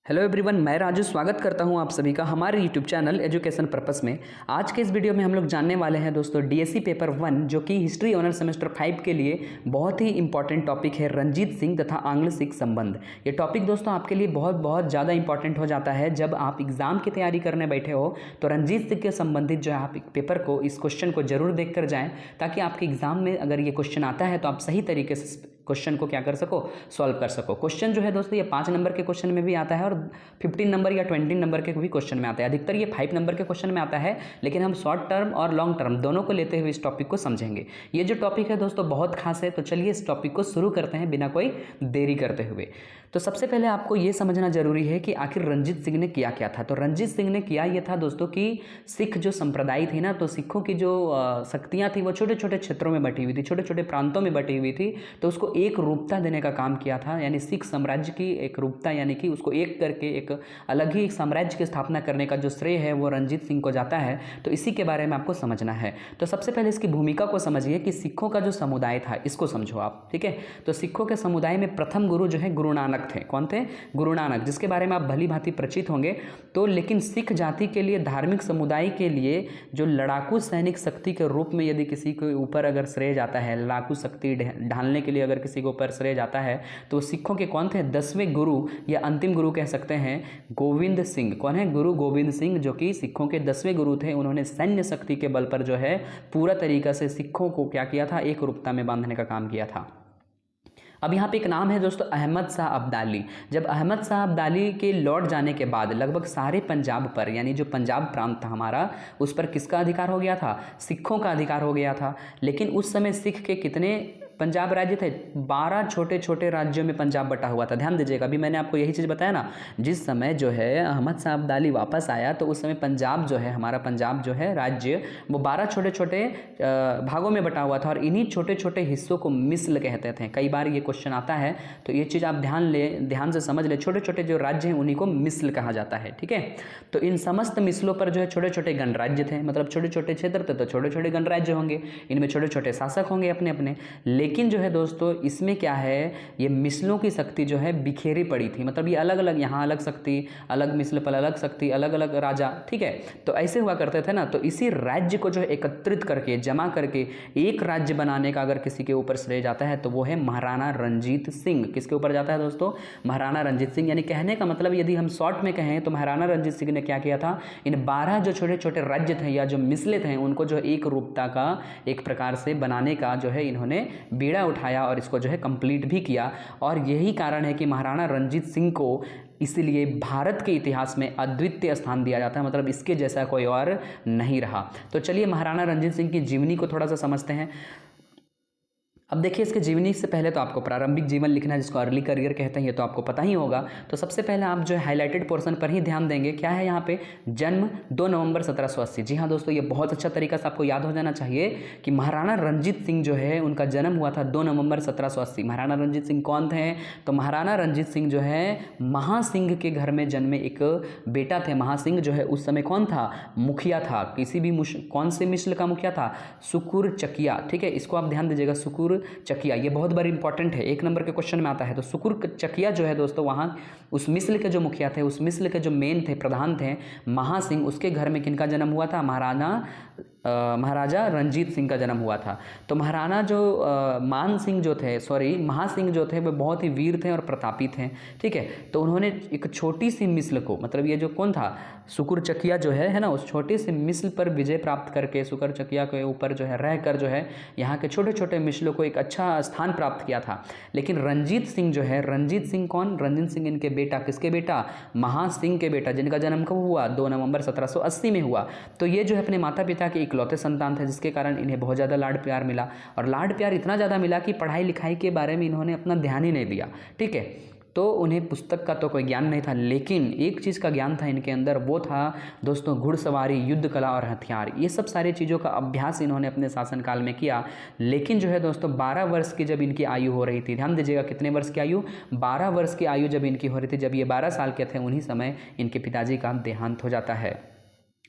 Hello everyone, मैं राजू स्वागत करता हूं आप सभी का हमारे यूट्यूब चैनल एजुकेशन पर्पस में। आज के इस वीडियो में हम लोग जानने वाले हैं दोस्तों डीएससी पेपर 1 जो कि हिस्ट्री ऑनर सेमेस्टर 5 के लिए बहुत ही इंपॉर्टेंट टॉपिक है, रंजीत सिंह तथा आंग्ल सिख संबंध। ये टॉपिक दोस्तों आपके लिए बहुत ज़्यादा इंपॉर्टेंट हो जाता है जब आप एग्जाम की तैयारी करने बैठे हो तो रंजीत सिंह के संबंधित जो है आप पेपर को, इस क्वेश्चन को जरूर देख कर जाएँ ताकि आपके एग्जाम में अगर ये क्वेश्चन आता है तो आप सही तरीके से क्वेश्चन को क्या कर सको, सॉल्व कर सको। क्वेश्चन जो है दोस्तों ये 5 नंबर के क्वेश्चन में भी आता है और 15 नंबर या 20 नंबर के भी क्वेश्चन में आता है। अधिकतर ये 5 नंबर के क्वेश्चन में आता है, लेकिन हम शॉर्ट टर्म और लॉन्ग टर्म दोनों को लेते हुए इस टॉपिक को समझेंगे। ये जो टॉपिक है दोस्तों बहुत खास है, तो चलिए इस टॉपिक को शुरू करते हैं बिना कोई देरी करते हुए। तो सबसे पहले आपको ये समझना जरूरी है कि आखिर रंजीत सिंह ने किया क्या था। तो रंजीत सिंह ने किया ये था दोस्तों कि सिख जो संप्रदाय थी ना, तो सिखों की जो शक्तियाँ थी वो छोटे छोटे क्षेत्रों में बटी हुई थी, छोटे छोटे प्रांतों में बटी हुई थी। तो उसको एक रूपता देने का काम किया था, यानी सिख साम्राज्य की एक रूपता, यानी कि उसको एक करके एक अलग ही एक साम्राज्य की स्थापना करने का जो श्रेय है वो रंजीत सिंह को जाता है। तो इसी के बारे में आपको समझना है। तो सबसे पहले इसकी भूमिका को समझिए कि सिखों का जो समुदाय था इसको समझो आप, ठीक है। तो सिखों के समुदाय में प्रथम गुरु जो है गुरु नानक थे। कौन थे? गुरु नानक, जिसके बारे में आप भली भांति परिचित होंगे। तो लेकिन सिख जाति के लिए, धार्मिक समुदाय के लिए जो लड़ाकू सैनिक शक्ति के रूप में यदि किसी के ऊपर अगर श्रेय जाता है, लड़ाकू शक्ति ढालने के लिए अगर किसी के ऊपर श्रेय जाता है तो सिखों के कौन थे? 10वें गुरु या अंतिम गुरु कह सकते हैं, गोविंद सिंह। कौन है? गुरु गोविंद सिंह, जो कि सिखों के 10वें गुरु थे। उन्होंने सैन्य शक्ति के बल पर जो है पूरा तरीका से सिखों को क्या किया था? एक रूपता में बांधने का काम किया था। अब यहाँ पे एक नाम है दोस्तों अहमद शाह अब्दाली। जब अहमद शाह अब्दाली के लौट जाने के बाद लगभग सारे पंजाब पर, यानी जो पंजाब प्रांत था हमारा, उस पर किसका अधिकार हो गया था? सिखों का अधिकार हो गया था। लेकिन उस समय सिख के कितने पंजाब राज्य थे? 12 छोटे छोटे राज्यों में पंजाब बटा हुआ था। ध्यान दीजिएगा, अभी मैंने आपको यही चीज़ बताया ना, जिस समय जो है अहमद शाह अब्दाली वापस आया तो उस समय पंजाब जो है, हमारा पंजाब जो है राज्य, वो 12 छोटे छोटे भागों में बटा हुआ था और इन्हीं छोटे छोटे हिस्सों को मिस्ल कहते थे। कई बार ये क्वेश्चन आता है तो ये चीज़ आप ध्यान से समझ ले। छोटे छोटे जो राज्य हैं उन्हीं को मिस्ल कहा जाता है, ठीक है। तो इन समस्त मिस्लों पर जो है छोटे छोटे गणराज्य थे, मतलब छोटे छोटे क्षेत्र थे तो छोटे छोटे गणराज्य होंगे, इनमें छोटे छोटे शासक होंगे अपने अपने। लेकिन जो है दोस्तों इसमें क्या है, ये मिसलों की शक्ति जो है बिखेरी पड़ी थी, मतलब ये अलग अलग, यहाँ अलग शक्ति, अलग मिसल पर अलग शक्ति, अलग अलग राजा, ठीक है। तो ऐसे हुआ करते थे ना। तो इसी राज्य को जो है एकत्रित करके, जमा करके एक राज्य बनाने का अगर किसी के ऊपर श्रेय जाता है तो वो है महाराणा रंजीत सिंह। किसके ऊपर जाता है दोस्तों? महाराणा रंजीत सिंह। यानी कहने का मतलब यदि हम शॉर्ट में कहें तो महाराणा रंजीत सिंह ने क्या किया था, इन 12 जो छोटे छोटे राज्य थे या जो मिसले थे उनको जो एक रूपता का एक प्रकार से बनाने का जो है इन्होंने बीड़ा उठाया और इसको जो है कंप्लीट भी किया। और यही कारण है कि महाराणा रंजीत सिंह को इसलिए भारत के इतिहास में अद्वितीय स्थान दिया जाता है, मतलब इसके जैसा कोई और नहीं रहा। तो चलिए महाराणा रंजीत सिंह की जीवनी को थोड़ा सा समझते हैं। अब देखिए, इसके जीवनी से पहले तो आपको प्रारंभिक जीवन लिखना है, जिसको अर्ली करियर कहते हैं, ये तो आपको पता ही होगा। तो सबसे पहले आप जो है हाईलाइटेड पोर्शन पर ही ध्यान देंगे। क्या है यहाँ पे? जन्म 2 नवंबर 1780। जी हाँ दोस्तों, ये बहुत अच्छा तरीका से आपको याद हो जाना चाहिए कि महाराणा रंजीत सिंह जो है उनका जन्म हुआ था 2 नवंबर 1780। महाराणा रंजीत सिंह कौन थे? तो महाराणा रंजीत सिंह जो है महासिंह के घर में जन्मे एक बेटा थे। महासिंह जो है उस समय कौन था? मुखिया था। किसी भी कौन से मिस्ल का मुखिया था? सुकुर चकिया, ठीक है। इसको आप ध्यान दीजिएगा, सुकुर चकिया, ये बहुत बड़ी इंपॉर्टेंट है, 1 नंबर के क्वेश्चन में आता है। तो सुकुर चकिया जो है दोस्तों, वहाँ उस मिस्ल के जो मुखिया थे, उस मिस्ल के जो मेन थे, प्रधान थे महासिंह, उसके घर में किनका जन्म हुआ था? महाराजा रंजीत सिंह का जन्म हुआ था। तो महाराणा जो महासिंह जो थे वो बहुत ही वीर थे और प्रतापी थे, ठीक है। तो उन्होंने एक छोटी सी मिस्ल को, मतलब ये जो कौन था, सुकुर चकिया जो है ना, उस छोटे से मिस्ल पर विजय प्राप्त करके, सुकुर चकिया के ऊपर जो है रहकर जो है यहाँ के छोटे छोटे मिस्लों को एक अच्छा स्थान प्राप्त किया था। लेकिन रंजीत सिंह जो है, रंजीत सिंह कौन? रंजीत सिंह इनके बेटा, किसके बेटा? महासिंह के बेटा, जिनका जन्म कब हुआ? 2 नवंबर 1780 में हुआ। तो ये जो है अपने माता पिता के इकलौते संतान थे, जिसके कारण इन्हें बहुत ज़्यादा लाड प्यार मिला। और लाड प्यार इतना ज़्यादा मिला कि पढ़ाई लिखाई के बारे में इन्होंने अपना ध्यान ही नहीं दिया, ठीक है। तो उन्हें पुस्तक का तो कोई ज्ञान नहीं था, लेकिन एक चीज़ का ज्ञान था इनके अंदर, वो था दोस्तों घुड़सवारी, युद्ध कला और हथियार। ये सब सारी चीज़ों का अभ्यास इन्होंने अपने शासनकाल में किया। लेकिन जो है दोस्तों 12 वर्ष की जब इनकी आयु हो रही थी, ध्यान दीजिएगा कितने वर्ष की आयु? 12 वर्ष की आयु जब इनकी हो रही थी, जब ये 12 साल के थे, उन्हीं समय इनके पिताजी का देहांत हो जाता है।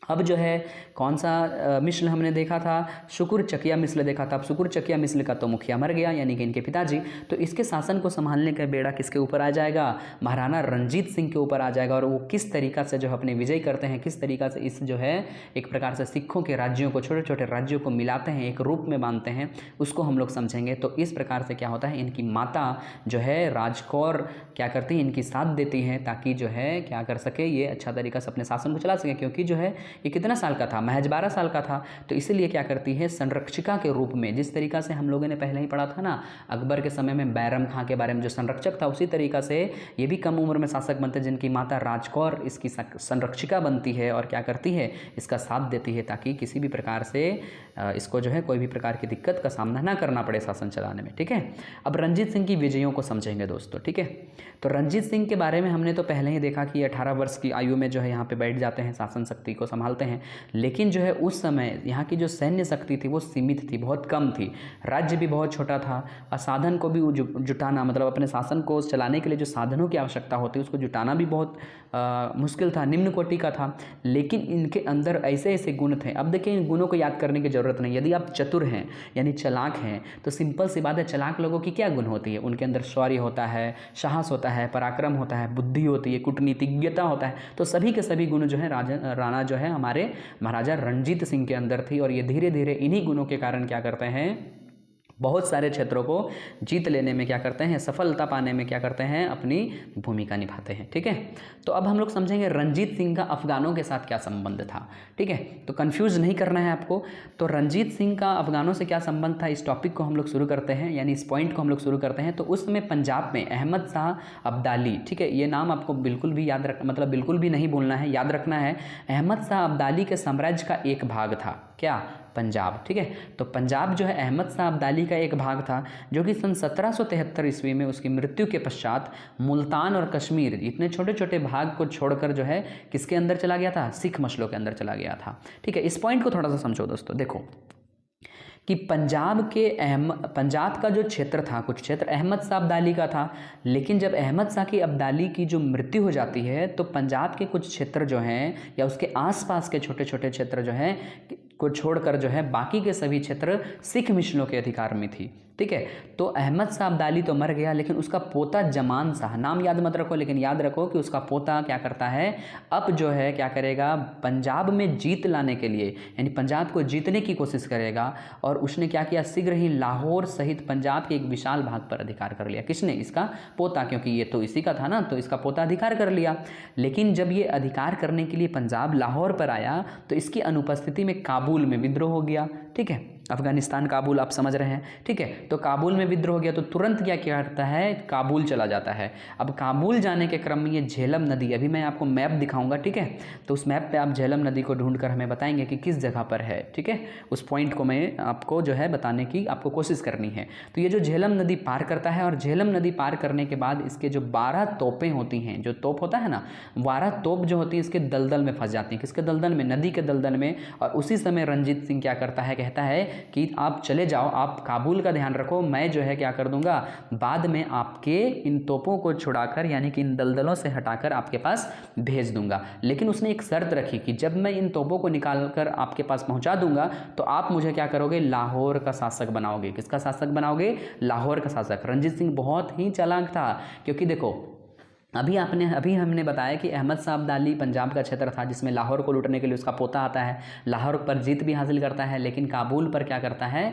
अब जो है कौन सा मिस्ल हमने देखा था, शुकुर चकिया मिस्ल देखा था। अब शुकुर चकिया मिस्ल का तो मुखिया मर गया, यानी कि इनके पिताजी, तो इसके शासन को संभालने का बेड़ा किसके ऊपर आ जाएगा, महाराणा रंजीत सिंह के ऊपर आ जाएगा। और वो किस तरीक़ा से जो है अपने विजय करते हैं, किस तरीक़ा से इस जो है एक प्रकार से सिखों के राज्यों को, छोटे छोटे राज्यों को मिलाते हैं, एक रूप में बांधते हैं, उसको हम लोग समझेंगे। तो इस प्रकार से क्या होता है, इनकी माता जो है राजकौर क्या करती है, इनकी साथ देती हैं ताकि जो है क्या कर सके, ये अच्छा तरीक़ा से अपने शासन को चला सके। क्योंकि जो है ये कितना साल का था, महज 12 साल का था, तो इसीलिए क्या करती है, संरक्षिका के रूप में, जिस तरीक़ा से हम लोगों ने पहले ही पढ़ा था ना अकबर के समय में बैरम खां के बारे में जो संरक्षक था, उसी तरीक़ा से ये भी कम उम्र में शासक बनते, जिनकी माता राजकौर इसकी संरक्षिका बनती है और क्या करती है, इसका साथ देती है ताकि किसी भी प्रकार से इसको जो है कोई भी प्रकार की दिक्कत का सामना ना करना पड़े शासन चलाने में। ठीक है, अब रंजीत सिंह की विजयों को समझेंगे दोस्तों। ठीक है, तो रंजीत सिंह के बारे में हमने तो पहले ही देखा कि 18 वर्ष की आयु में जो है यहाँ पे बैठ जाते हैं, शासन शक्ति को संभालते हैं। लेकिन जो है उस समय यहाँ की जो सैन्य शक्ति थी वो सीमित थी, बहुत कम थी, राज्य भी बहुत छोटा था, और साधन को भी जुटाना, मतलब अपने शासन को चलाने के लिए जो साधनों की आवश्यकता होती है उसको जुटाना भी बहुत मुश्किल था, निम्न कोटि का था। लेकिन इनके अंदर ऐसे ऐसे गुण थे। अब देखिए, इन गुणों को याद करने की ज़रूरत नहीं। यदि आप चतुर हैं यानी चालाक हैं, तो सिंपल सी बात है, चालाक लोगों की क्या गुण होती है, उनके अंदर शौर्य होता है, साहस होता है, पराक्रम होता है, बुद्धि होती है, कूटनीतिज्ञता होता है। तो सभी के सभी गुण जो है राणा जो है हमारे महाराजा रणजीत सिंह के अंदर थी। और ये धीरे धीरे इन्हीं गुणों के कारण क्या करते हैं, बहुत सारे क्षेत्रों को जीत लेने में क्या करते हैं, सफलता पाने में क्या करते हैं, अपनी भूमिका निभाते हैं। ठीक है, तो अब हम लोग समझेंगे रंजीत सिंह का अफगानों के साथ क्या संबंध था। ठीक है, तो कंफ्यूज नहीं करना है आपको। तो रंजीत सिंह का अफगानों से क्या संबंध था, इस टॉपिक को हम लोग शुरू करते हैं, यानी इस पॉइंट को हम लोग शुरू करते हैं। तो उस समय पंजाब में अहमद शाह अब्दाली, ठीक है, ये नाम आपको बिल्कुल भी मतलब बिल्कुल भी नहीं भूलना है, याद रखना है। अहमद शाह अब्दाली के साम्राज्य का एक भाग था, क्या, पंजाब। ठीक है, तो पंजाब जो है अहमद शाह अब्दाली का एक भाग था, जो कि सन 1773 ईस्वी में उसकी मृत्यु के पश्चात मुल्तान और कश्मीर, इतने छोटे छोटे भाग को छोड़कर जो है किसके अंदर चला गया था, सिख मसलों के अंदर चला गया था। ठीक है, इस पॉइंट को थोड़ा सा समझो दोस्तों। देखो कि पंजाब का जो क्षेत्र था, कुछ क्षेत्र अहमद शाह अब्दाली का था, लेकिन जब अहमद शाह की अब्दाली की जो मृत्यु हो जाती है, तो पंजाब के कुछ क्षेत्र जो हैं या उसके आसपास के छोटे छोटे क्षेत्र जो हैं को छोड़कर जो है बाकी के सभी क्षेत्र सिख मिशनों के अधिकार में थी। ठीक है, तो अहमद शाह अब्दाली तो मर गया, लेकिन उसका पोता जमान शाह, नाम याद मत रखो लेकिन याद रखो कि उसका पोता क्या करता है, अब जो है क्या करेगा, पंजाब में जीत लाने के लिए, यानी पंजाब को जीतने की कोशिश करेगा। और उसने क्या किया, शीघ्र ही लाहौर सहित पंजाब के एक विशाल भाग पर अधिकार कर लिया। किसने, इसका पोता, क्योंकि ये तो इसी का था ना, तो इसका पोता अधिकार कर लिया। लेकिन जब ये अधिकार करने के लिए पंजाब लाहौर पर आया, तो इसकी अनुपस्थिति में काबुल में विद्रोह हो गया। ठीक है, अफगानिस्तान काबुल आप समझ रहे हैं। ठीक है, तो काबुल में विद्रोह हो गया, तो तुरंत क्या करता है, काबुल चला जाता है। अब काबुल जाने के क्रम में ये झेलम नदी, अभी मैं आपको मैप दिखाऊंगा, ठीक है, तो उस मैप पे आप झेलम नदी को ढूंढकर हमें बताएंगे कि किस जगह पर है। ठीक है, उस पॉइंट को मैं आपको जो है बताने की आपको कोशिश करनी है। तो ये जो झेलम नदी पार करता है, और झेलम नदी पार करने के बाद इसके जो 12 तोपें होती हैं, जो तोप होता है ना, 12 तोप जो होती है इसके दलदल में फंस जाती हैं। किसके दलदल में, नदी के दलदल में। और उसी समय रंजीत सिंह क्या करता है, कहता है कि आप चले जाओ, आप काबुल का ध्यान रखो, मैं जो है क्या कर दूंगा, बाद में आपके इन तोपों को छुड़ाकर, यानी कि इन दलदलों से हटाकर आपके पास भेज दूंगा। लेकिन उसने एक शर्त रखी कि जब मैं इन तोपों को निकालकर आपके पास पहुंचा दूंगा, तो आप मुझे क्या करोगे, लाहौर का शासक बनाओगे। किसका शासक बनाओगे, लाहौर का शासक। रंजीत सिंह बहुत ही चालाक था, क्योंकि देखो अभी हमने बताया कि अहमद शाह अब्दाली पंजाब का क्षेत्र था, जिसमें लाहौर को लूटने के लिए उसका पोता आता है, लाहौर पर जीत भी हासिल करता है, लेकिन काबुल पर क्या करता है,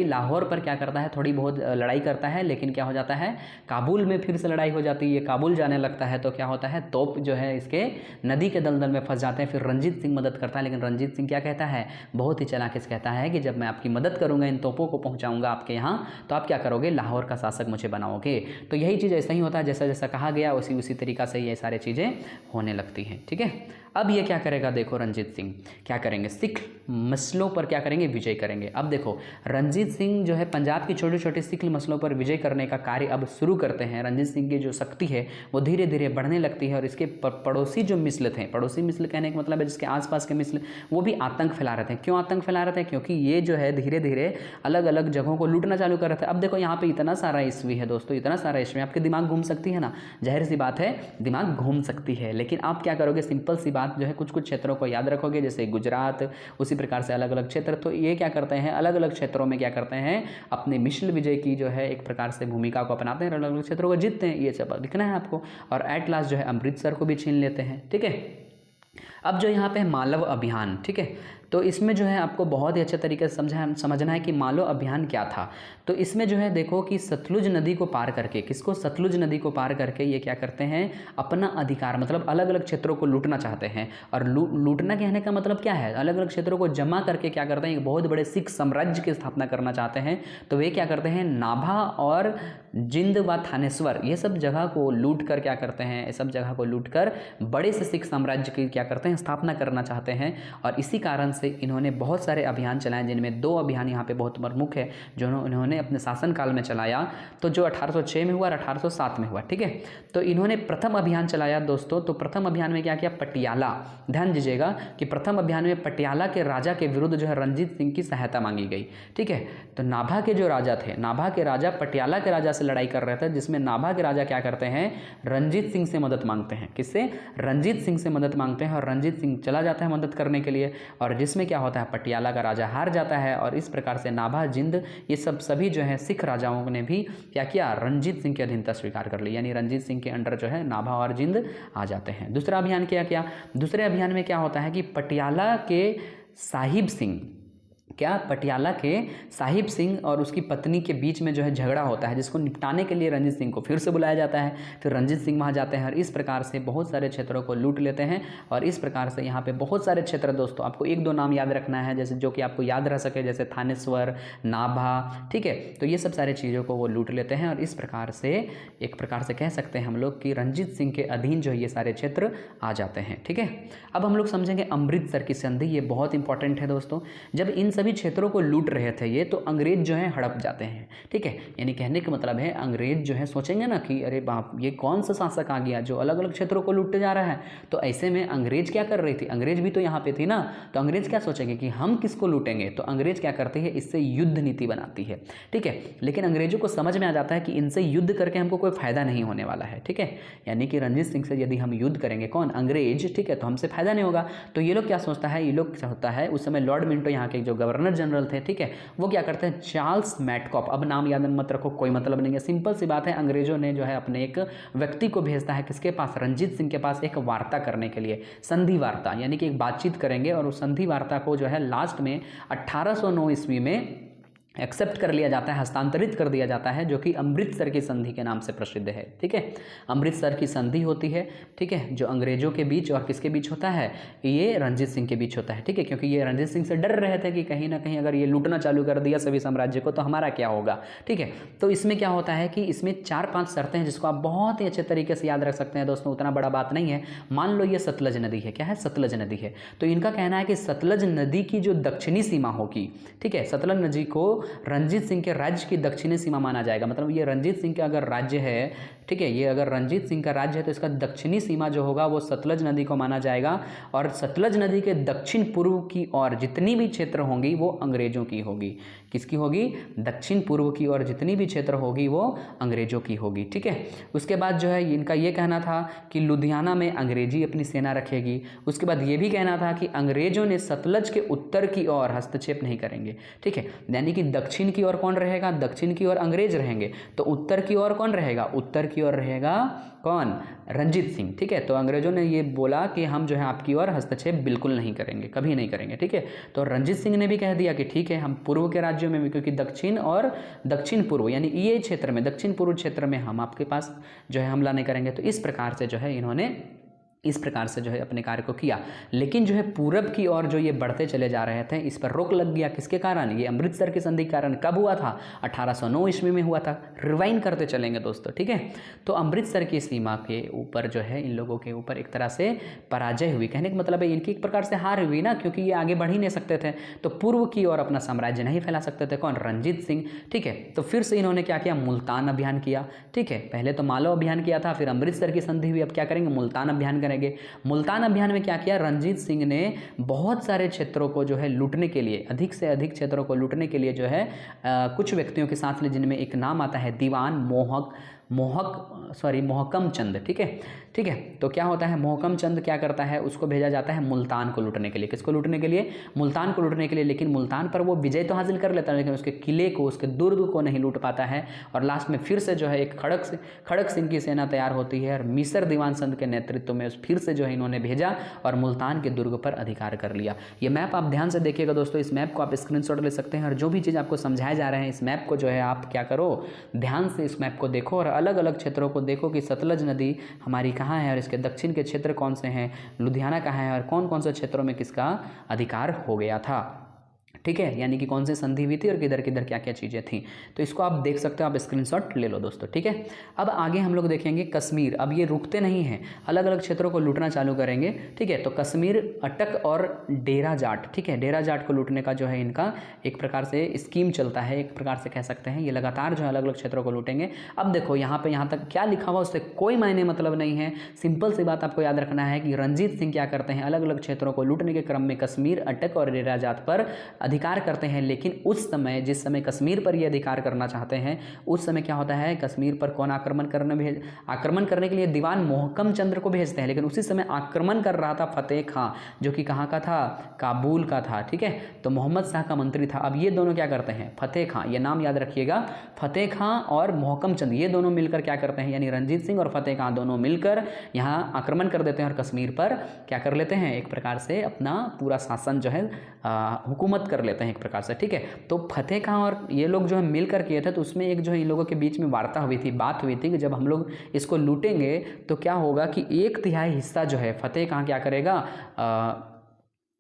लाहौर पर क्या करता है, थोड़ी बहुत लड़ाई करता है, लेकिन क्या हो जाता है, काबुल में फिर से लड़ाई हो जाती है, काबुल जाने लगता है, तो क्या होता है, तोप जो है इसके नदी के दलदल में फंस जाते हैं। फिर रंजीत सिंह मदद करता है, लेकिन रंजीत सिंह क्या कहता है, बहुत ही चालाकी से कहता है कि जब मैं आपकी मदद करूँगा, इन तोपों को पहुँचाऊँगा आपके यहाँ, तो आप क्या करोगे, लाहौर का शासक मुझे बनाओगे। तो यही चीज़ ऐसा ही होता है, जैसा जैसा कहा गया उसी तरीका से ये सारी चीज़ें होने लगती हैं। ठीक है, अब ये क्या करेगा, देखो रंजीत सिंह क्या करेंगे, सिख मसलों पर क्या करेंगे, विजय करेंगे। अब देखो रंजीत सिंह जो है पंजाब की छोटे छोटे सिख मसलों पर विजय करने का कार्य अब शुरू करते हैं। रंजीत सिंह की जो शक्ति है वो धीरे धीरे बढ़ने लगती है, और इसके पड़ोसी जो मिसल थे, पड़ोसी मिसल कहने का मतलब है जिसके आसपास के मिसल, वो भी आतंक फैला रहे थे। क्यों आतंक फैला रहे थे, क्योंकि ये जो है धीरे धीरे अलग अलग जगहों को लूटना चालू कर रहे थे। अब देखो यहाँ पे इतना सारा ईस्वी है दोस्तों, इतना सारा ईस्वी, आपके दिमाग घूम सकती है ना। जाहिर सी बात है दिमाग घूम सकती है। लेकिन आप क्या करोगे, सिंपल सी बात जो है कुछ कुछ क्षेत्रों को याद रखोगे, जैसे गुजरात, उसी प्रकार से अलग अलग क्षेत्र। तो ये क्या करते हैं, अलग अलग क्षेत्रों में क्या करते हैं, अपने मिशन विजय की जो है एक प्रकार से भूमिका को अपनाते हैं, अलग अलग क्षेत्रों को जीतते हैं। ये सब लिखना है आपको। और एट लास्ट जो है अमृतसर को भी छीन लेते हैं। ठीक है, अब जो यहाँ पे मालव अभियान, ठीक है, तो इसमें जो है आपको बहुत ही अच्छे तरीके से समझना है कि मालव अभियान क्या था। तो इसमें जो है देखो कि सतलुज नदी को पार करके, किसको, सतलुज नदी को पार करके ये क्या करते हैं, अपना अधिकार मतलब अलग अलग क्षेत्रों को लूटना चाहते हैं। और लूटना कहने का मतलब क्या है, अलग अलग क्षेत्रों को जमा करके क्या करते हैं, एक बहुत बड़े सिख साम्राज्य की स्थापना करना चाहते हैं। तो वे क्या करते हैं, नाभा और जिंद व थानेश्वर ये सब जगह को लूट कर क्या करते हैं, ये सब जगह को लूट कर बड़े से सिख साम्राज्य की क्या करते हैं, स्थापना करना चाहते हैं। और इसी कारण से इन्होंने बहुत सारे अभियान चलाए, जिनमें 2 अभियान यहाँ पे बहुत प्रमुख है जो इन्होंने अपने शासनकाल में चलाया। तो जो 1806 में हुआ और 1807 में हुआ। ठीक है, तो इन्होंने प्रथम अभियान चलाया दोस्तों। तो प्रथम अभियान में क्या किया, पटियाला, ध्यान दीजिएगा कि प्रथम अभियान में पटियाला के राजा के विरुद्ध जो है रणजीत सिंह की सहायता मांगी गई। ठीक है, तो नाभा के जो राजा थे, नाभा के राजा पटियाला के राजा से लड़ाई कर रहे थे, जिसमें नाभा के राजा क्या करते हैं, रणजीत सिंह से मदद मांगते हैं। किससे, रणजीत सिंह से मदद मांगते हैं। और रणजीत सिंह चला जाता है मदद करने के लिए, और जिसमें क्या होता है, पटियाला का राजा हार जाता है। और इस प्रकार से नाभा, जिंद ये सब सभी जो है सिख राजाओं ने भी क्या किया, रणजीत सिंह की अधीनता स्वीकार कर ली, यानी रणजीत सिंह के अंडर जो है नाभा और जिंद आ जाते हैं। दूसरा अभियान क्या, दूसरे अभियान में क्या होता है कि पटियाला के साहिब सिंह, क्या, पटियाला के साहिब सिंह और उसकी पत्नी के बीच में जो है झगड़ा होता है, जिसको निपटाने के लिए रणजीत सिंह को फिर से बुलाया जाता है। फिर रणजीत सिंह वहाँ जाते हैं और इस प्रकार से बहुत सारे क्षेत्रों को लूट लेते हैं। और इस प्रकार से यहाँ पे बहुत सारे क्षेत्र, दोस्तों आपको 1-2 नाम याद रखना है, जैसे जो कि आपको याद रह सके, जैसे थानेश्वर, नाभा। ठीक है, तो ये सब सारी चीज़ों को वो लूट लेते हैं। और इस प्रकार से एक प्रकार से कह सकते हैं हम लोग कि रणजीत सिंह के अधीन जो है ये सारे क्षेत्र आ जाते हैं। ठीक है, अब हम लोग समझेंगे अमृतसर की संधि। ये बहुत इंपॉर्टेंट है दोस्तों। जब इन सभी क्षेत्रों को लूट रहे थे ये, तो अंग्रेज जो है हड़प जाते हैं। ठीक है, यानी कहने का मतलब है अंग्रेज जो है सोचेंगे ना कि अरे बाप, ये कौन सा शासक आ गया जो अलग अलग क्षेत्रों को लूटते जा रहा है। तो ऐसे में अंग्रेज क्या कर रही थी, अंग्रेज भी तो यहाँ पे थी ना। तो अंग्रेज क्या सोचेंगे कि हम किसको लूटेंगे। तो अंग्रेज क्या करती है, इससे युद्ध नीति बनाती है। ठीक है, लेकिन अंग्रेजों को समझ में आ जाता है कि इनसे युद्ध करके हमको कोई फायदा नहीं होने वाला है। ठीक है, यानी कि रणजीत सिंह से यदि हम युद्ध करेंगे, कौन, अंग्रेज, ठीक है, तो हमसे फायदा नहीं होगा। तो ये लोग क्या सोचता है, ये लोग क्या होता है, उस समय लॉर्ड मिंटो यहाँ के जो गवर्नर जनरल थे, ठीक है, वो क्या करते हैं, चार्ल्स मैटकॉप, अब नाम याद मत रखो, कोई मतलब नहीं है, सिंपल सी बात है। अंग्रेजों ने जो है अपने एक व्यक्ति को भेजता है किसके पास, रणजीत सिंह के पास, एक वार्ता करने के लिए, संधि वार्ता, यानी कि एक बातचीत करेंगे। और उस संधि वार्ता को जो है लास्ट में 1809 ईस्वी में एक्सेप्ट कर लिया जाता है, हस्तांतरित कर दिया जाता है, जो कि अमृतसर की संधि के नाम से प्रसिद्ध है। ठीक है, अमृतसर की संधि होती है। ठीक है, जो अंग्रेजों के बीच और किसके बीच होता है, ये रणजीत सिंह के बीच होता है। ठीक है, क्योंकि ये रणजीत सिंह से डर रहे थे कि कहीं ना कहीं अगर ये लूटना चालू कर दिया सभी साम्राज्य को तो हमारा क्या होगा। ठीक है, तो इसमें क्या होता है कि इसमें 4-5 शर्तें हैं जिसको आप बहुत ही अच्छे तरीके से याद रख सकते हैं दोस्तों, उतना बड़ा बात नहीं है। मान लो ये सतलज नदी है, क्या है, सतलज नदी है। तो इनका कहना है कि सतलज नदी की जो दक्षिणी सीमा होगी, ठीक है, सतलज नदी को रणजीत सिंह के राज्य की दक्षिणी सीमा माना जाएगा। मतलब ये रणजीत सिंह का अगर राज्य है, ठीक है, ये अगर रणजीत सिंह का राज्य है तो इसका दक्षिणी सीमा जो होगा वो सतलज नदी को माना जाएगा। और सतलज नदी के दक्षिण पूर्व की ओर जितनी भी क्षेत्र होंगी वो अंग्रेजों की होगी। किसकी होगी, दक्षिण पूर्व की ओर जितनी भी क्षेत्र होगी वो अंग्रेजों की होगी। ठीक है, उसके बाद जो है इनका ये कहना था कि लुधियाना में अंग्रेजी अपनी सेना रखेगी। उसके बाद ये भी कहना था कि अंग्रेजों ने सतलज के उत्तर की ओर हस्तक्षेप नहीं करेंगे। ठीक है, यानी कि दक्षिण की ओर कौन रहेगा, दक्षिण की ओर अंग्रेज रहेंगे, तो उत्तर की ओर कौन रहेगा, उत्तर की ओर रहेगा कौन, रणजीत सिंह। ठीक है, तो अंग्रेजों ने ये बोला कि हम जो है आपकी ओर हस्तक्षेप बिल्कुल नहीं करेंगे, कभी नहीं करेंगे। ठीक है, तो रणजीत सिंह ने भी कह दिया कि ठीक है, हम पूर्व के राज्यों में भी, क्योंकि दक्षिण और दक्षिण पूर्व यानी ये क्षेत्र में, दक्षिण पूर्व क्षेत्र में हम आपके पास जो है हमला नहीं करेंगे। तो इस प्रकार से जो है इन्होंने इस प्रकार से जो है अपने कार्य को किया। लेकिन जो है पूरब की ओर जो ये बढ़ते चले जा रहे थे, इस पर रोक लग गया। किसके कारण, ये अमृतसर की संधि के कारण। कब हुआ था, 1809 ईस्वी में हुआ था। रिवाइंड करते चलेंगे दोस्तों। ठीक है, तो अमृतसर की सीमा के ऊपर जो है इन लोगों के ऊपर एक तरह से पराजय हुई। कहने का मतलब है इनकी एक प्रकार से हार हुई ना, क्योंकि ये आगे बढ़ ही नहीं सकते थे, तो पूर्व की ओर अपना साम्राज्य नहीं फैला सकते थे। कौन, रणजीत सिंह। ठीक है, तो फिर से इन्होंने क्या किया, मुल्तान अभियान किया। ठीक है, पहले तो मालव अभियान किया था, फिर अमृतसर की संधि हुई, अब क्या करेंगे, मुल्तान अभियान करेंगे। मुल्तान अभियान में क्या किया, रणजीत सिंह ने बहुत सारे क्षेत्रों को जो है लूटने के लिए, अधिक से अधिक क्षेत्रों को लूटने के लिए जो है कुछ व्यक्तियों के साथ ले, जिनमें एक नाम आता है दीवान मोहकम चंद, ठीक है। तो क्या होता है, मोहकम चंद क्या करता है, उसको भेजा जाता है मुल्तान को लूटने के लिए। किसको लूटने के लिए? मुल्तान को लूटने के लिए। लेकिन मुल्तान पर वो विजय तो हासिल कर लेता है, लेकिन उसके किले को, उसके दुर्ग को नहीं लूट पाता है। और लास्ट में फिर से जो है एक खड़क सिंह की सेना तैयार होती है और मिसर दीवान संत के नेतृत्व में फिर से जो है इन्होंने भेजा और मुल्तान के दुर्ग पर अधिकार कर लिया। ये मैप आप ध्यान से देखिएगा दोस्तों, इस मैप को आप स्क्रीनशॉट ले सकते हैं और जो भी चीज़ आपको समझाए जा रहे हैं इस मैप को जो है आप क्या करो, ध्यान से इस मैप को देखो और अलग अलग क्षेत्रों को देखो कि सतलज नदी हमारी कहाँ है और इसके दक्षिण के क्षेत्र कौन से हैं, लुधियाना कहाँ है और कौन कौन से क्षेत्रों में किसका अधिकार हो गया था, ठीक है। यानी कि कौन सी संधि हुई थी और किधर किधर क्या क्या चीज़ें थी। तो इसको आप देख सकते हो, आप स्क्रीनशॉट ले लो दोस्तों, ठीक है। अब आगे हम लोग देखेंगे कश्मीर। अब ये रुकते नहीं हैं, अलग अलग क्षेत्रों को लूटना चालू करेंगे, ठीक है। तो कश्मीर, अटक और डेरा जाट, ठीक है, डेरा जाट को लूटने का जो है इनका एक प्रकार से स्कीम चलता है, एक प्रकार से कह सकते हैं। ये लगातार जो है अलग अलग क्षेत्रों को लूटेंगे। अब देखो यहाँ तक क्या लिखा हुआ उससे कोई मायने मतलब नहीं है। सिंपल सी बात आपको याद रखना है कि रंजीत सिंह क्या करते हैं, अलग अलग क्षेत्रों को लूटने के क्रम में कश्मीर, अटक और डेरा जाट पर अधिकार करते हैं। लेकिन उस समय, जिस समय कश्मीर पर ये अधिकार करना चाहते हैं, उस समय क्या होता है, कश्मीर पर कौन आक्रमण करने के लिए दीवान मोहकम चंद्र को भेजते हैं। लेकिन उसी समय आक्रमण कर रहा था फतेह खां, जो कि कहाँ का था, काबुल का था, ठीक है। तो मोहम्मद शाह का मंत्री था। अब ये दोनों क्या करते हैं, फतेह खां, ये नाम याद रखिएगा, फतेह खां और मोहकम चंद, ये दोनों मिलकर क्या करते हैं, यानी रंजीत सिंह और फतेह खां दोनों मिलकर यहाँ आक्रमण कर देते हैं और कश्मीर पर क्या कर लेते हैं, एक प्रकार से अपना पूरा शासन जो है हुकूमत कर लेते हैं एक प्रकार से, ठीक है। तो फतेह खां और ये लोग जो है मिलकर किए थे, तो उसमें एक जो है इन लोगों के बीच में वार्ता हुई थी, बात हुई थी कि जब हम लोग इसको लूटेंगे तो क्या होगा कि 1/3 हिस्सा जो है फतेह खां क्या करेगा,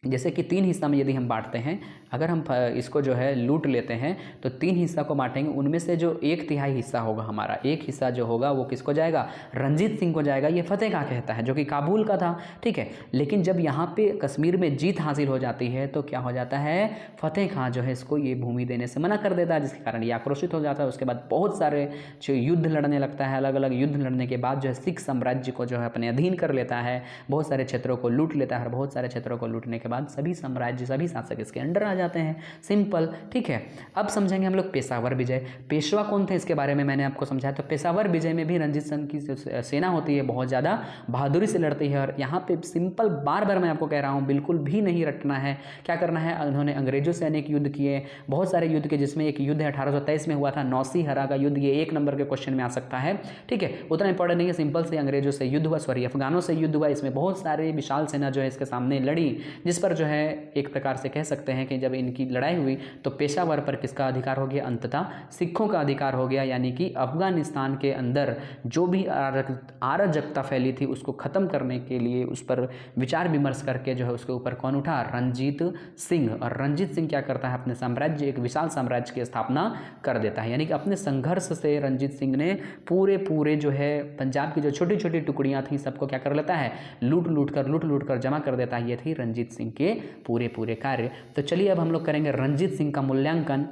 जैसे कि 3 हिस्सा में यदि हम बांटते हैं, अगर हम इसको जो है लूट लेते हैं तो 3 हिस्सा को बांटेंगे, उनमें से जो 1/3 हिस्सा होगा हमारा, एक हिस्सा जो होगा वो किसको जाएगा, रंजीत सिंह को जाएगा। ये फतेह खां कहता है, जो कि काबुल का था, ठीक है। लेकिन जब यहाँ पे कश्मीर में जीत हासिल हो जाती है तो क्या हो जाता है, फतेह खां जो है इसको ये भूमि देने से मना कर देता है, जिसके कारण ये आक्रोशित हो जाता है। उसके बाद बहुत सारे जो युद्ध लड़ने लगता है, अलग अलग युद्ध लड़ने के बाद जो है सिख साम्राज्य को जो है अपने अधीन कर लेता है, बहुत सारे क्षेत्रों को लूट लेता है और बहुत सारे क्षेत्रों को लूटने के बाद सभी साम्राज्य, सभी शासक इसके अंडर आ जाते हैं, सिंपल, ठीक है। अब समझेंगे हम लोग पेशावर विजय। पेशवा कौन थे इसके बारे में मैंने आपको समझाया। तो पेशावर विजय में भी रंजीत सिंह की सेना होती है, बहुत ज़्यादा बहादुरी से लड़ती है। और यहाँ पे सिंपल बार बार मैं आपको कह रहा हूँ, बिल्कुल भी नहीं रटना है। क्या करना है, उन्होंने अंग्रेजों से अनेक युद्ध किए, बहुत सारे युद्ध के, जिसमें एक युद्ध 1823 में हुआ था, नौसीहरा का युद्ध। ये 1 नंबर के क्वेश्चन में आ सकता है, ठीक है, उतना इंपॉर्टेंट नहीं है। सिंपल से अंग्रेजों से युद्ध हुआ, अफगानों से युद्ध हुआ। इसमें बहुत सारे विशाल सेना जो है इसके सामने लड़ी, जिस पर जो है एक प्रकार से कह सकते हैं कि जब इनकी लड़ाई हुई तो पेशावर पर किसका अधिकार हो गया, अंततः सिखों का अधिकार हो गया। यानी कि अफगानिस्तान के अंदर जो भी अराजकता फैली थी उसको ख़त्म करने के लिए उस पर विचार विमर्श करके जो है उसके ऊपर कौन उठा, रंजीत सिंह। और रंजीत सिंह क्या करता है, अपने साम्राज्य, एक विशाल साम्राज्य की स्थापना कर देता है। यानी कि अपने संघर्ष से रंजीत सिंह ने पूरे जो है पंजाब की जो छोटी छोटी टुकड़ियाँ थी सबको क्या कर लेता है, लूट लूट कर जमा कर देता है। ये थी रंजीत सिंह के पूरे कार्य। तो चलिए अब हम लोग करेंगे रंजीत सिंह का मूल्यांकन।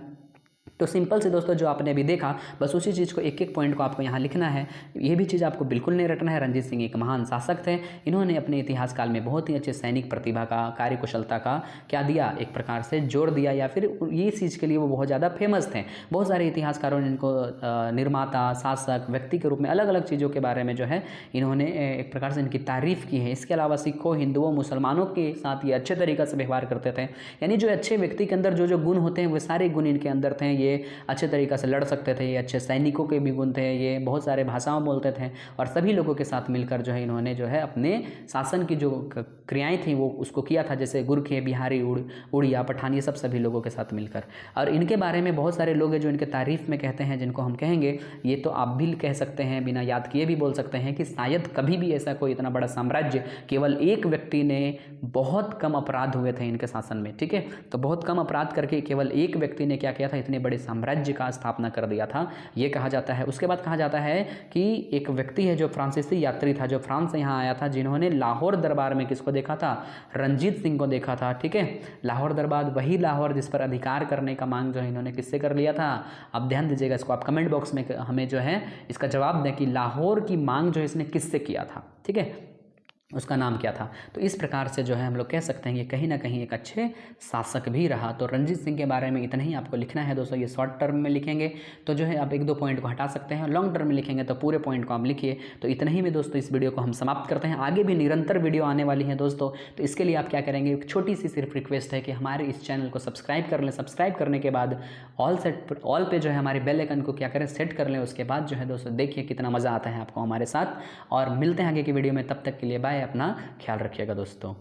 तो सिंपल से दोस्तों जो आपने अभी देखा, बस उसी चीज़ को एक एक पॉइंट को आपको यहाँ लिखना है। ये भी चीज़ आपको बिल्कुल नहीं रटना है। रंजीत सिंह एक महान शासक थे। इन्होंने अपने इतिहास काल में बहुत ही अच्छे सैनिक प्रतिभा का, कार्यकुशलता का क्या दिया, एक प्रकार से जोर दिया, या फिर ये चीज़ के लिए वो बहुत ज़्यादा फेमस थे। बहुत सारे इतिहासकारों ने इनको निर्माता, शासक, व्यक्ति के रूप में अलग अलग चीज़ों के बारे में जो है इन्होंने एक प्रकार से इनकी तारीफ़ की है। इसके अलावा सिखों, हिंदुओं, मुसलमानों के साथ ये अच्छे तरीक़े से व्यवहार करते थे। यानी जो अच्छे व्यक्ति के अंदर जो गुण होते हैं वो सारे गुण इनके अंदर थे। ये अच्छे तरीक़े से लड़ सकते थे, ये अच्छे सैनिकों के भी गुण थे, ये बहुत सारे भाषाओं बोलते थे और सभी लोगों के साथ मिलकर जो है इन्होंने जो है अपने शासन की जो क्रियाएं थी वो उसको किया था, जैसे गुरखे, बिहारी, उड़िया, पठान, ये सब सभी लोगों के साथ मिलकर। और इनके बारे में बहुत सारे लोग हैं जो इनके तारीफ़ में कहते हैं, जिनको हम कहेंगे, ये तो आप भी कह सकते हैं, बिना याद किए भी बोल सकते हैं कि शायद कभी भी ऐसा कोई इतना बड़ा साम्राज्य केवल एक व्यक्ति ने, बहुत कम अपराध हुए थे इनके शासन में, ठीक है, तो बहुत कम अपराध करके केवल एक व्यक्ति ने क्या किया था, इतने बड़े साम्राज्य का स्थापना कर दिया था, ये कहा जाता है। उसके बाद कहा जाता है कि एक व्यक्ति है जो फ्रांसीसी यात्री था, जो फ्रांस से यहाँ आया था, जिन्होंने लाहौर दरबार में किसको देखा था, रंजीत सिंह को देखा था, ठीक है। लाहौर दरबार, वही लाहौर जिस पर अधिकार करने का मांग जो है इन्होंने किससे कर लिया था। अब ध्यान दीजिएगा, इसको आप कमेंट बॉक्स में हमें जो है इसका जवाब दें कि लाहौर की मांग जो है इसने किससे किया था, ठीक है। उसका नाम क्या था। तो इस प्रकार से जो है हम लोग कह सकते हैं कि कहीं ना कहीं एक अच्छे शासक भी रहा। तो रणजीत सिंह के बारे में इतना ही आपको लिखना है दोस्तों। ये शॉर्ट टर्म में लिखेंगे तो जो है आप 1-2 पॉइंट को हटा सकते हैं, लॉन्ग टर्म में लिखेंगे तो पूरे पॉइंट को आप लिखिए। तो इतना ही में दोस्तों इस वीडियो को हम समाप्त करते हैं। आगे भी निरंतर वीडियो आने वाली है दोस्तों, तो इसके लिए आप क्या करेंगे, एक छोटी सी सिर्फ रिक्वेस्ट है कि हमारे इस चैनल को सब्सक्राइब कर लें। सब्सक्राइब करने के बाद ऑल पे जो है हमारे बेल आइकन को क्या करें, सेट कर लें। उसके बाद जो है दोस्तों देखिए कितना मज़ा आता है आपको हमारे साथ। और मिलते हैं आगे की वीडियो में, तब तक के लिए बाय, अपना ख्याल रखिएगा दोस्तों।